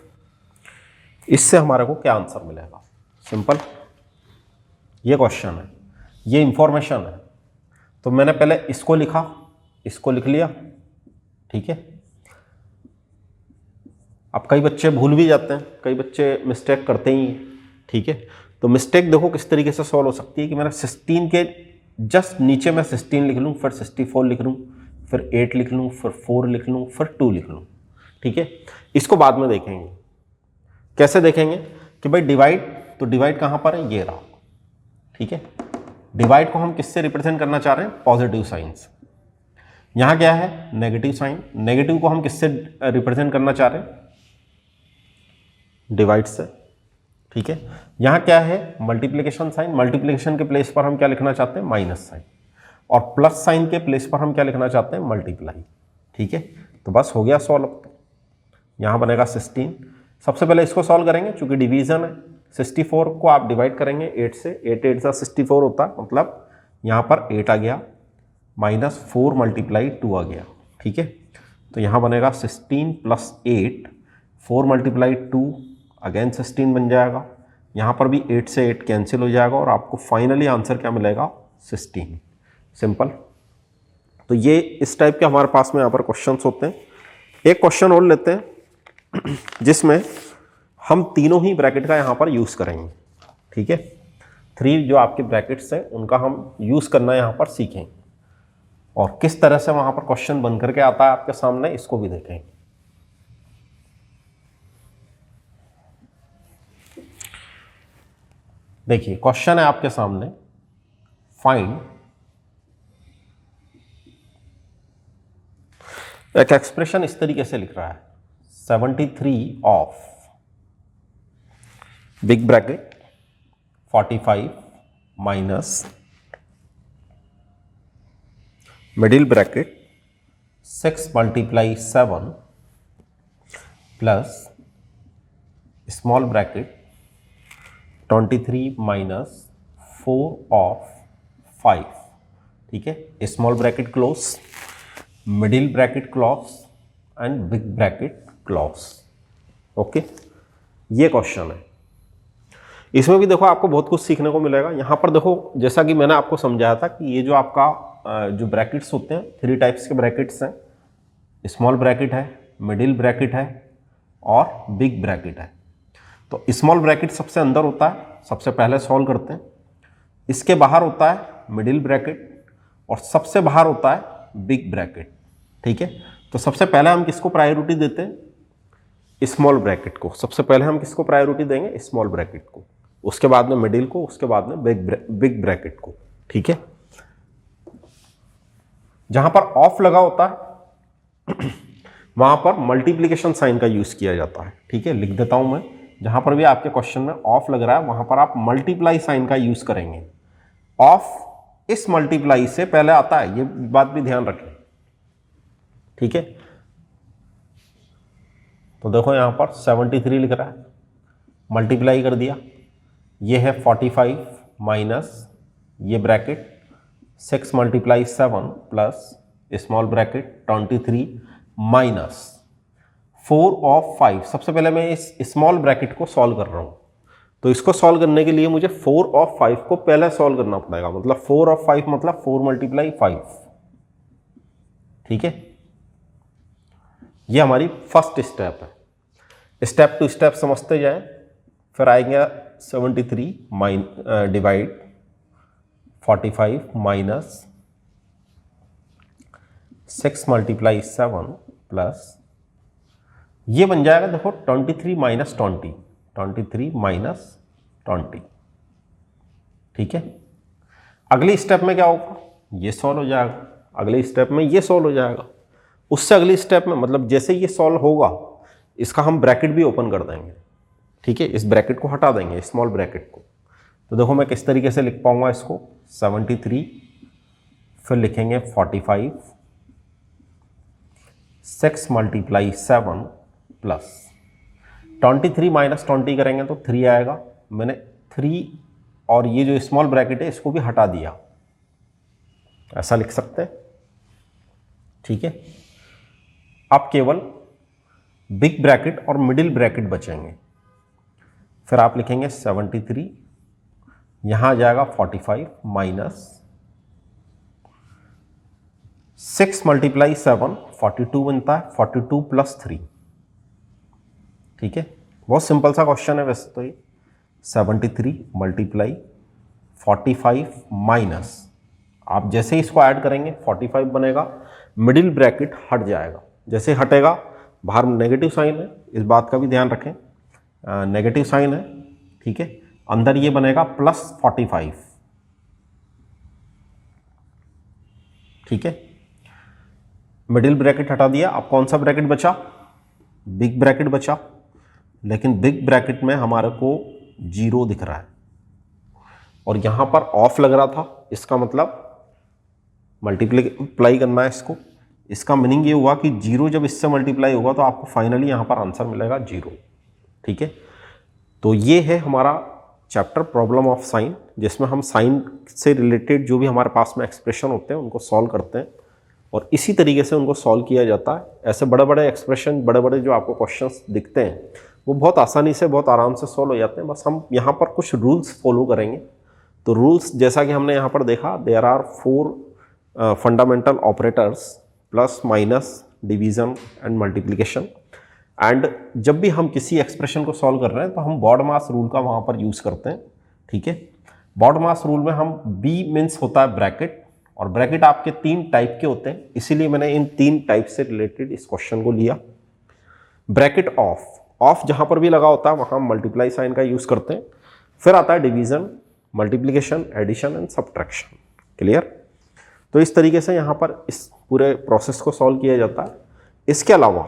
इससे हमारे को क्या आंसर मिलेगा? सिंपल, ये क्वेश्चन है, ये इंफॉर्मेशन है। तो मैंने पहले इसको लिखा, इसको लिख लिया, ठीक है। अब कई बच्चे भूल भी जाते हैं, कई बच्चे मिस्टेक करते ही हैं, ठीक है। तो मिस्टेक देखो किस तरीके से सॉल्व हो सकती है कि मैंने 16 के जस्ट नीचे मैं 16 लिख लूँ, फिर 64 लिख लूँ, फिर 8 लिख लूँ, फिर 4 लिख लूँ, फिर 2 लिख लूँ, ठीक है। इसको बाद में देखेंगे। कैसे देखेंगे कि भाई डिवाइड, तो डिवाइड कहाँ पर है? ये रहा, ठीक है। डिवाइड को हम किससे रिप्रेजेंट करना चाह रहे हैं? पॉजिटिव साइन से। यहाँ क्या है? Negative sign. नेगेटिव को हम किससे रिप्रेजेंट करना चाह रहे हैं? डिवाइड से, ठीक है। यहाँ क्या है? Multiplication sign. मल्टीप्लिकेशन के प्लेस पर हम क्या लिखना चाहते हैं? Minus sign. और प्लस साइन के प्लेस पर हम क्या लिखना चाहते हैं? मल्टीप्लाई, ठीक है। तो बस हो गया सॉल्व। यहाँ बनेगा 16। सबसे पहले इसको सॉल्व करेंगे, चूंकि डिवीजन है। 64 को आप डिवाइड करेंगे 8 से, 8 8 सा 64 होता है, मतलब यहाँ पर 8 आ गया, माइनस 4 मल्टीप्लाई 2 आ गया, ठीक है। तो यहाँ बनेगा 16 प्लस 8, 4 मल्टीप्लाई 2 अगेन 16 बन जाएगा। यहाँ पर भी 8 से 8 कैंसिल हो जाएगा और आपको फाइनली आंसर क्या मिलेगा? 16। सिंपल। तो ये इस टाइप के हमारे पास में यहाँ पर क्वेश्चंस होते हैं। एक क्वेश्चन और लेते हैं जिसमें हम तीनों ही ब्रैकेट का यहाँ पर यूज़ करेंगे, ठीक है। 3 जो आपके ब्रैकेट्स हैं उनका हम यूज़ करना यहाँ पर सीखेंगे और किस तरह से वहाँ पर क्वेश्चन बन करके आता है आपके सामने, इसको भी देखेंगे। देखिए क्वेश्चन है आपके सामने, फाइंड, एक एक्सप्रेशन इस तरीके से लिख रहा है 73 of big bracket 45 minus middle bracket 6 multiply 7 plus small bracket 23 minus 4 of 5, ठीक है। Small bracket close, middle bracket close and big bracket close, okay. ये क्वेश्चन है। इसमें भी देखो आपको बहुत कुछ सीखने को मिलेगा। यहाँ पर देखो जैसा कि मैंने आपको समझाया था कि ये जो आपका जो ब्रैकेट्स होते हैं, 3 टाइप्स के ब्रैकेट्स हैं। स्मॉल ब्रैकेट है, मिडिल ब्रैकेट है और बिग ब्रैकेट है। तो स्मॉल ब्रैकेट सबसे अंदर होता है, सबसे पहले सॉल्व करते हैं। इसके बाहर होता है मिडिल ब्रैकेट और सबसे बाहर होता है बिग ब्रैकेट, ठीक है। तो सबसे पहले हम किसको प्रायोरिटी देते हैं? स्मॉल ब्रैकेट को। सबसे पहले हम किसको प्रायोरिटी देंगे? स्मॉल ब्रैकेट को, उसके बाद में मिडिल को, उसके बाद में बिग ब्रैकेट को, ठीक है। जहां पर ऑफ लगा होता है वहां पर मल्टीप्लिकेशन साइन का यूज किया जाता है, ठीक है। लिख देता हूं मैं, जहां पर भी आपके क्वेश्चन में ऑफ लग रहा है वहां पर आप मल्टीप्लाई साइन का यूज करेंगे। ऑफ इस मल्टीप्लाई से पहले आता है, ये बात भी ध्यान रखें, ठीक है। तो देखो यहां पर 73 लिख रहा है, मल्टीप्लाई कर दिया, ये है 45 माइनस ये bracket 6 multiply 7 plus small bracket 23 minus 4 of 5। सबसे पहले मैं इस स्मॉल ब्रैकेट को सॉल्व कर रहा हूं, तो इसको सॉल्व करने के लिए मुझे 4 ऑफ 5 को पहले सॉल्व करना पड़ेगा। मतलब 4 ऑफ 5 मतलब 4 मल्टीप्लाई 5, ठीक है। ये हमारी फर्स्ट स्टेप है। स्टेप टू स्टेप समझते जाएं, फिर आएंगे 73 डिवाइड 45 माइनस 6 मल्टीप्लाई 7 प्लस ये बन जाएगा देखो 23 माइनस 20, 23 माइनस 20, ठीक है। अगली स्टेप में क्या होगा? ये सॉल्व हो जाएगा। अगले स्टेप में ये सॉल्व हो जाएगा। उससे अगली स्टेप में मतलब जैसे ये सॉल्व होगा इसका हम ब्रैकेट भी ओपन कर देंगे, ठीक है। इस ब्रैकेट को हटा देंगे, स्मॉल ब्रैकेट को। तो देखो मैं किस तरीके से लिख पाऊंगा इसको, 73 फिर लिखेंगे 45, 6 × 7 प्लस 23 माइनस 20 करेंगे तो 3 आएगा। मैंने 3 और ये जो स्मॉल ब्रैकेट है इसको भी हटा दिया, ऐसा लिख सकते हैं, ठीक है। अब केवल बिग ब्रैकेट और मिडिल ब्रैकेट बचेंगे। फिर आप लिखेंगे 73, यहां आ जाएगा 45 माइनस 6 × 7 42 बनता है, 42 प्लस 3, ठीक है। बहुत सिंपल सा क्वेश्चन है वैसे तो ये। 73 × 45 माइनस, आप जैसे ही इसको ऐड करेंगे 45 बनेगा, मिडिल ब्रैकेट हट जाएगा, जैसे हटेगा बाहर नेगेटिव साइन है, इस बात का भी ध्यान रखें, नेगेटिव साइन है, ठीक है। अंदर ये बनेगा प्लस 45, ठीक है। मिडिल ब्रैकेट हटा दिया, अब कौन सा ब्रैकेट बचा? बिग ब्रैकेट बचा, लेकिन बिग ब्रैकेट में हमारे को 0 दिख रहा है और यहां पर ऑफ लग रहा था, इसका मतलब मल्टीप्लाई करना है इसको। इसका मीनिंग ये हुआ कि 0 जब इससे मल्टीप्लाई होगा तो आपको फाइनली यहां पर आंसर मिलेगा 0, ठीक है। तो ये है हमारा चैप्टर प्रॉब्लम ऑफ साइन, जिसमें हम साइन से रिलेटेड जो भी हमारे पास में एक्सप्रेशन होते हैं उनको सॉल्व करते हैं और इसी तरीके से उनको सॉल्व किया जाता है। ऐसे बड़े बड़े एक्सप्रेशन, बड़े बड़े जो आपको क्वेश्चंस दिखते हैं वो बहुत आसानी से, बहुत आराम से सॉल्व हो जाते हैं। बस हम यहाँ पर कुछ रूल्स फॉलो करेंगे। तो रूल्स जैसा कि हमने यहाँ पर देखा, there are 4 fundamental operators, plus, minus, division and multiplication. And जब भी हम किसी एक्सप्रेशन को सॉल्व कर रहे हैं तो हम बॉड मास रूल का वहाँ पर यूज़ करते हैं, ठीक है। बॉड मास रूल में हम बी मीन्स होता है ब्रैकेट, और ब्रैकेट आपके 3 टाइप के होते हैं, इसीलिए मैंने इन 3 टाइप से रिलेटेड इस क्वेश्चन को लिया। ब्रैकेट ऑफ जहां पर भी लगा होता है वहां मल्टीप्लाई साइन का यूज करते हैं। फिर आता है division, multiplication, addition and subtraction. Clear? तो इस तरीके से यहां पर इस पूरे प्रोसेस को सॉल्व किया जाता है। इसके अलावा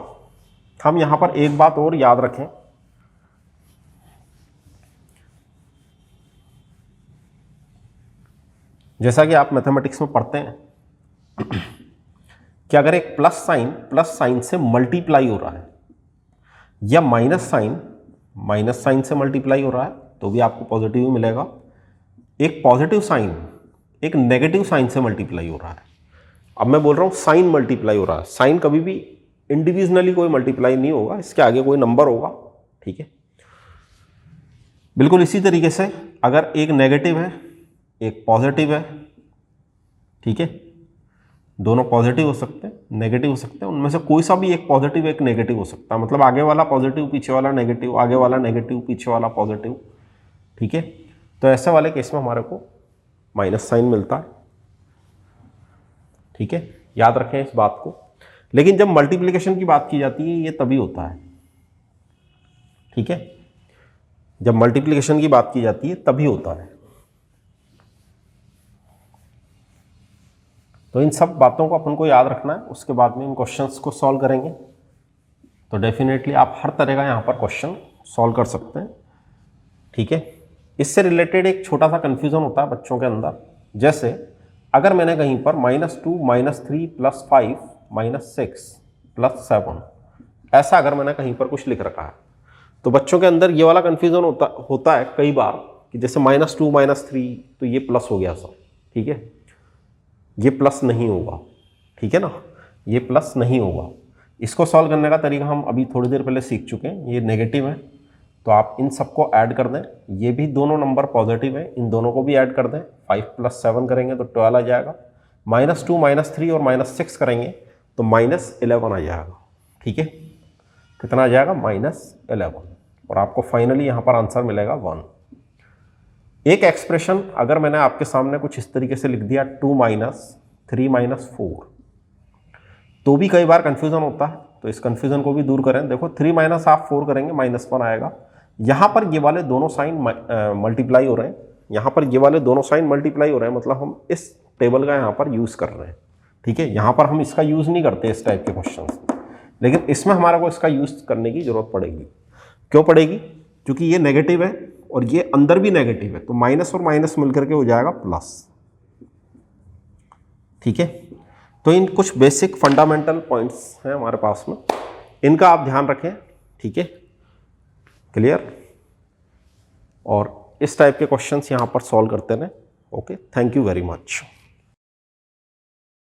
हम यहां पर एक बात और याद रखें, जैसा कि आप मैथमेटिक्स में पढ़ते हैं कि अगर एक प्लस साइन से मल्टीप्लाई हो रहा है या माइनस साइन से मल्टीप्लाई हो रहा है तो भी आपको पॉजिटिव ही मिलेगा। एक पॉजिटिव साइन एक नेगेटिव साइन से मल्टीप्लाई हो रहा है। अब मैं बोल रहा हूं साइन मल्टीप्लाई हो रहा है, साइन कभी भी इंडिविजुअली कोई मल्टीप्लाई नहीं होगा, इसके आगे कोई नंबर होगा, ठीक है। बिल्कुल इसी तरीके से अगर एक नेगेटिव है एक पॉजिटिव है, ठीक है, दोनों पॉजिटिव हो सकते हैं, नेगेटिव हो सकते हैं, उनमें से कोई सा भी एक पॉजिटिव एक नेगेटिव हो सकता है। मतलब आगे वाला पॉजिटिव पीछे वाला नेगेटिव, आगे वाला नेगेटिव पीछे वाला पॉजिटिव, ठीक है। तो ऐसे वाले केस में हमारे को माइनस साइन मिलता है, ठीक है, याद रखें इस बात को। लेकिन जब मल्टीप्लिकेशन की बात की जाती है ये तभी होता है, ठीक है, जब मल्टीप्लिकेशन की बात की जाती है तभी होता है। तो इन सब बातों को अपन को याद रखना है, उसके बाद में इन क्वेश्चंस को सॉल्व करेंगे तो डेफिनेटली आप हर तरह का यहाँ पर क्वेश्चन सॉल्व कर सकते हैं, ठीक है। इससे रिलेटेड एक छोटा सा कन्फ्यूजन होता है बच्चों के अंदर, जैसे अगर मैंने कहीं पर -2 -3 +5 -6 +7 ऐसा अगर मैंने कहीं पर कुछ लिख रखा है तो बच्चों के अंदर ये वाला कन्फ्यूजन होता है कई बार कि जैसे -2 -3 तो ये प्लस हो गया सब, ठीक है, ये प्लस नहीं होगा, ठीक है ना, ये प्लस नहीं होगा। इसको सॉल्व करने का तरीका हम अभी थोड़ी देर पहले सीख चुके हैं। ये नेगेटिव है तो आप इन सबको ऐड कर दें, ये भी दोनों नंबर पॉजिटिव है, इन दोनों को भी ऐड कर दें, 5 + 7 करेंगे तो 12 आ जाएगा, -2 -3 और -6 करेंगे तो -11 आ जाएगा, ठीक है। कितना आ जाएगा? -11, और आपको फाइनली यहाँ पर आंसर मिलेगा 1। एक एक्सप्रेशन अगर मैंने आपके सामने कुछ इस तरीके से लिख दिया 2 - 3 - 4 तो भी कई बार कंफ्यूजन होता है, तो इस कंफ्यूजन को भी दूर करें। देखो 3 - आप 4 करेंगे -1 आएगा। यहाँ पर ये वाले दोनों साइन मल्टीप्लाई हो रहे हैं, यहाँ पर ये वाले दोनों साइन मल्टीप्लाई हो रहे हैं, मतलब हम इस टेबल का यहाँ पर यूज़ कर रहे हैं, ठीक है। यहाँ पर हम इसका यूज़ नहीं करते इस टाइप के क्वेश्चन, लेकिन इसमें हमारे को इसका यूज़ करने की जरूरत पड़ेगी। क्यों पड़ेगी? क्योंकि ये नेगेटिव है और ये अंदर भी नेगेटिव है, तो माइनस और माइनस मिलकर के हो जाएगा प्लस, ठीक है। तो इन कुछ बेसिक फंडामेंटल पॉइंट्स हैं हमारे पास में, इनका आप ध्यान रखें, ठीक है, क्लियर। और इस टाइप के क्वेश्चंस यहाँ पर सॉल्व करते रहें। Okay, thank you very much.